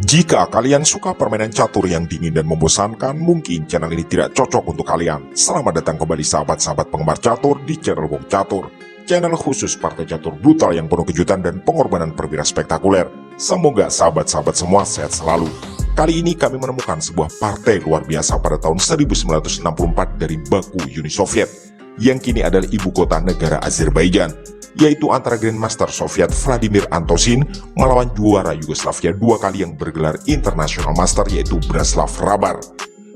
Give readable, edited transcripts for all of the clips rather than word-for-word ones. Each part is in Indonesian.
Jika kalian suka permainan catur yang dingin dan membosankan, mungkin channel ini tidak cocok untuk kalian. Selamat datang kembali sahabat-sahabat penggemar catur di channel Bung Catur. Channel khusus partai catur brutal yang penuh kejutan dan pengorbanan perwira spektakuler. Semoga sahabat-sahabat semua sehat selalu. Kali ini kami menemukan sebuah partai luar biasa pada tahun 1964 dari Baku, Uni Soviet, yang kini adalah ibu kota negara Azerbaijan, yaitu antara Grandmaster Soviet Vladimir Antosin melawan juara Yugoslavia dua kali yang bergelar International Master, yaitu Branislav Hrabar.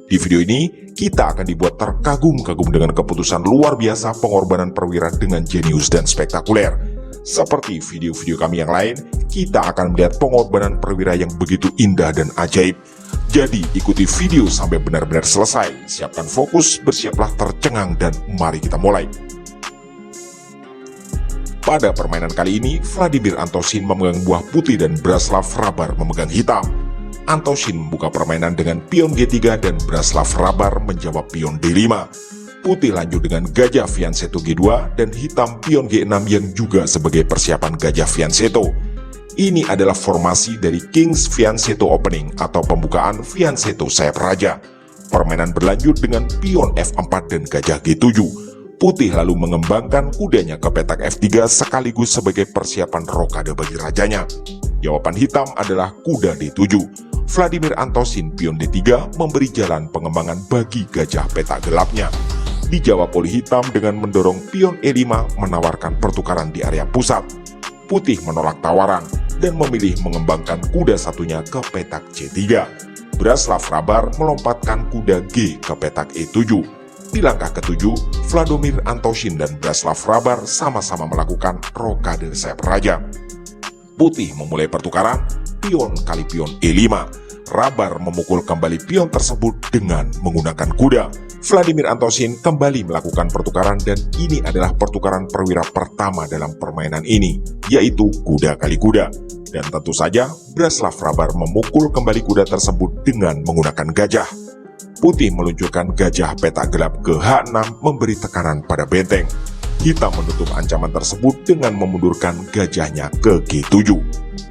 Di video ini, kita akan dibuat terkagum-kagum dengan keputusan luar biasa pengorbanan perwira dengan jenius dan spektakuler. Seperti video-video kami yang lain, kita akan melihat pengorbanan perwira yang begitu indah dan ajaib. Jadi ikuti video sampai benar-benar selesai, siapkan fokus, bersiaplah tercengang, dan mari kita mulai. Pada permainan kali ini, Vladimir Antosin memegang buah putih dan Branislav Hrabar memegang hitam. Antosin membuka permainan dengan pion G3 dan Branislav Hrabar menjawab pion D5. Putih lanjut dengan gajah fianchetto G2 dan hitam pion G6 yang juga sebagai persiapan gajah fianchetto. Ini adalah formasi dari King's Fianchetto Opening atau pembukaan fianchetto sayap raja. Permainan berlanjut dengan pion F4 dan gajah G7. Putih lalu mengembangkan kudanya ke petak F3 sekaligus sebagai persiapan rokade bagi rajanya. Jawaban hitam adalah kuda D7. Vladimir Antosin pion D3 memberi jalan pengembangan bagi gajah petak gelapnya. Dijawab oleh hitam dengan mendorong pion E5 menawarkan pertukaran di area pusat. Putih menolak tawaran dan memilih mengembangkan kuda satunya ke petak C3. Branislav Hrabar melompatkan kuda G ke petak E7. Di langkah ketujuh, Vladimir Antosin dan Branislav Hrabar sama-sama melakukan rokade sayap raja. Putih memulai pertukaran pion kali pion E5. Hrabar memukul kembali pion tersebut dengan menggunakan kuda. Vladimir Antosin kembali melakukan pertukaran dan ini adalah pertukaran perwira pertama dalam permainan ini, yaitu kuda kali kuda. Dan tentu saja, Branislav Hrabar memukul kembali kuda tersebut dengan menggunakan gajah. Putih meluncurkan gajah petak gelap ke H6 memberi tekanan pada benteng. Hitam menutup ancaman tersebut dengan memundurkan gajahnya ke G7.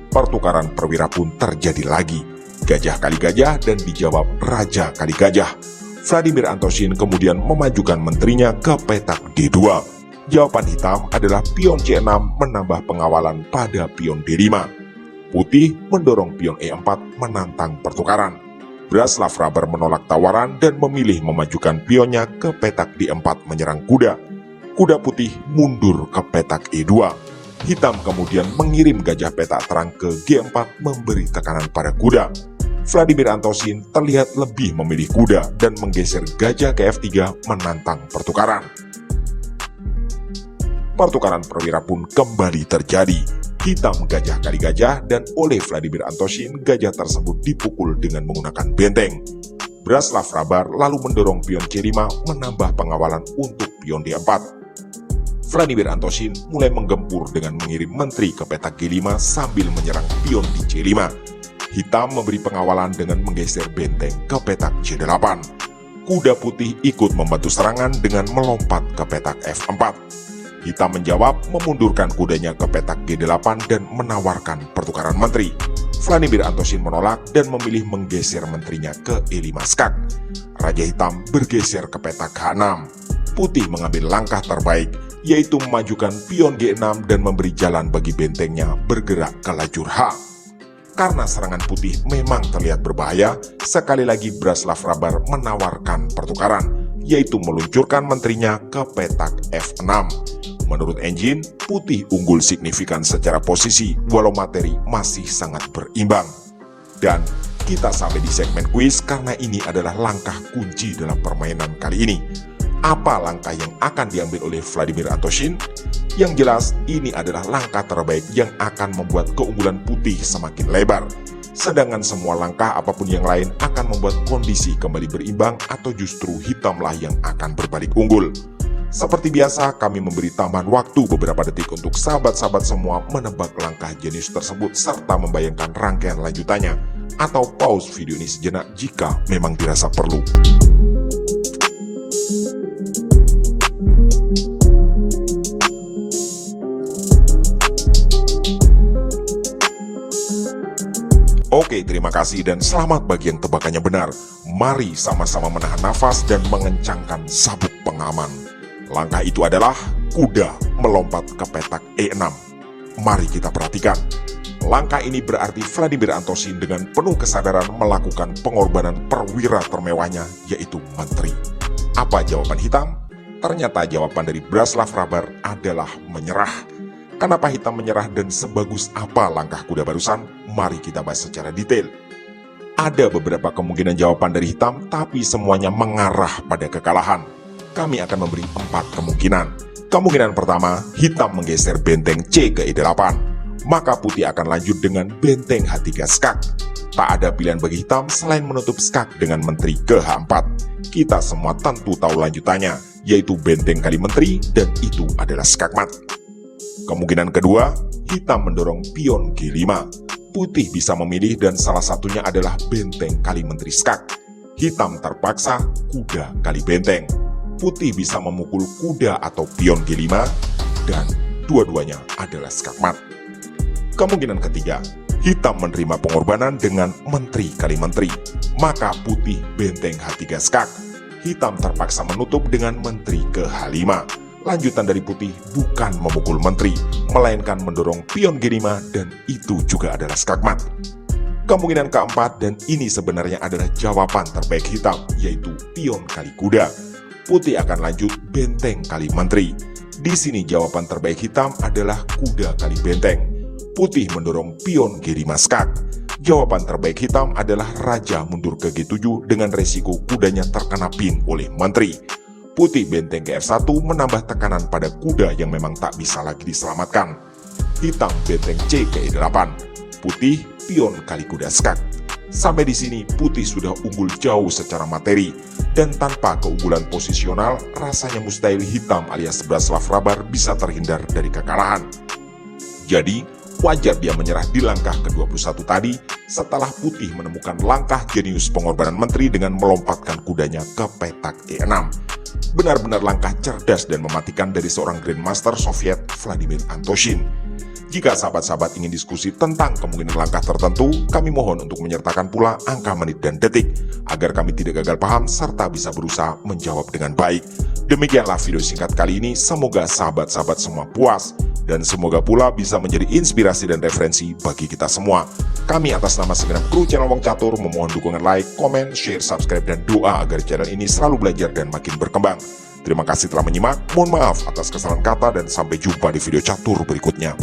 Pertukaran perwira pun terjadi lagi. Gajah kali gajah dan dijawab raja kali gajah. Vladimir Antosin kemudian memajukan menterinya ke petak D2. Jawaban hitam adalah pion C6 menambah pengawalan pada pion D5. Putih mendorong pion E4 menantang pertukaran. Branislav Hrabar menolak tawaran dan memilih memajukan pionnya ke petak D4 menyerang kuda. Kuda putih mundur ke petak E2. Hitam kemudian mengirim gajah petak terang ke G4 memberi tekanan pada kuda. Vladimir Antosin terlihat lebih memilih kuda dan menggeser gajah ke F3 menantang pertukaran. Pertukaran perwira pun kembali terjadi. Hitam gajah kali gajah dan oleh Vladimir Antosin gajah tersebut dipukul dengan menggunakan benteng. Branislav Hrabar lalu mendorong pion C5 menambah pengawalan untuk pion D4. Vladimir Antosin mulai menggempur dengan mengirim menteri ke petak G5 sambil menyerang pion di C5. Hitam memberi pengawalan dengan menggeser benteng ke petak C8. Kuda putih ikut membantu serangan dengan melompat ke petak F4. Hitam menjawab memundurkan kudanya ke petak G8 dan menawarkan pertukaran menteri. Vladimir Antosin menolak dan memilih menggeser menterinya ke E5 skak. Raja hitam bergeser ke petak H6. Putih mengambil langkah terbaik, yaitu memajukan pion G6 dan memberi jalan bagi bentengnya bergerak ke lajur H. Karena serangan putih memang terlihat berbahaya, sekali lagi Branislav Hrabar menawarkan pertukaran, yaitu meluncurkan menterinya ke petak F6. Menurut engine, putih unggul signifikan secara posisi walau materi masih sangat berimbang. Dan kita sampai di segmen kuis karena ini adalah langkah kunci dalam permainan kali ini. Apa langkah yang akan diambil oleh Vladimir Antosin? Yang jelas, ini adalah langkah terbaik yang akan membuat keunggulan putih semakin lebar. Sedangkan semua langkah apapun yang lain akan membuat kondisi kembali berimbang atau justru hitamlah yang akan berbalik unggul. Seperti biasa, kami memberi tambahan waktu beberapa detik untuk sahabat-sahabat semua menebak langkah jenius tersebut serta membayangkan rangkaian lanjutannya, atau pause video ini sejenak jika memang dirasa perlu. Oke, Oke, terima kasih dan selamat bagi yang tebakannya benar. Mari sama-sama menahan nafas dan mengencangkan sabuk pengaman. Langkah itu adalah kuda melompat ke petak E6. Mari kita perhatikan. Langkah ini berarti Vladimir Antosin dengan penuh kesadaran melakukan pengorbanan perwira termewahnya, yaitu menteri. Apa jawaban hitam? Ternyata jawaban dari Braslav Hrabar adalah menyerah. Kenapa hitam menyerah dan sebagus apa langkah kuda barusan? Mari kita bahas secara detail. Ada beberapa kemungkinan jawaban dari hitam, tapi semuanya mengarah pada kekalahan. Kami akan memberi 4 kemungkinan. Kemungkinan pertama, hitam menggeser benteng C ke E8. Maka putih akan lanjut dengan benteng H3 skak. Tak ada pilihan bagi hitam selain menutup skak dengan menteri ke H4. Kita semua tentu tahu lanjutannya, yaitu benteng kali menteri dan itu adalah skakmat. Kemungkinan kedua, hitam mendorong pion G5. Putih bisa memilih dan salah satunya adalah benteng kali menteri skak. Hitam terpaksa kuda kali benteng. Putih bisa memukul kuda atau pion G5 dan dua-duanya adalah skakmat. Kemungkinan ketiga, hitam menerima pengorbanan dengan menteri kali menteri. Maka putih benteng H3 skak. Hitam terpaksa menutup dengan menteri ke H5. Lanjutan dari putih bukan memukul menteri, melainkan mendorong pion G5 dan itu juga adalah skakmat. Kemungkinan keempat, dan ini sebenarnya adalah jawaban terbaik hitam, yaitu pion kali kuda. Putih akan lanjut benteng kali menteri. Di sini jawaban terbaik hitam adalah kuda kali benteng. Putih mendorong pion G5 skak. Jawaban terbaik hitam adalah raja mundur ke G7 dengan resiko kudanya terkena pin oleh menteri. Putih benteng ke F1 menambah tekanan pada kuda yang memang tak bisa lagi diselamatkan. Hitam benteng C ke E8. Putih pion kali kuda skak. Sampai di sini putih sudah unggul jauh secara materi dan tanpa keunggulan posisional rasanya mustahil hitam alias Braslav Hrabar bisa terhindar dari kekalahan. Jadi wajar dia menyerah di langkah ke-21 tadi setelah putih menemukan langkah jenius pengorbanan menteri dengan melompatkan kudanya ke petak E6. Benar-benar langkah cerdas dan mematikan dari seorang Grandmaster Soviet Vladimir Antosin. Jika sahabat-sahabat ingin diskusi tentang kemungkinan langkah tertentu, kami mohon untuk menyertakan pula angka menit dan detik, agar kami tidak gagal paham serta bisa berusaha menjawab dengan baik. Demikianlah video singkat kali ini, semoga sahabat-sahabat semua puas, dan semoga pula bisa menjadi inspirasi dan referensi bagi kita semua. Kami atas nama segenap kru channel Wong Catur memohon dukungan like, komen, share, subscribe, dan doa agar channel ini selalu belajar dan makin berkembang. Terima kasih telah menyimak, mohon maaf atas kesalahan kata dan sampai jumpa di video catur berikutnya.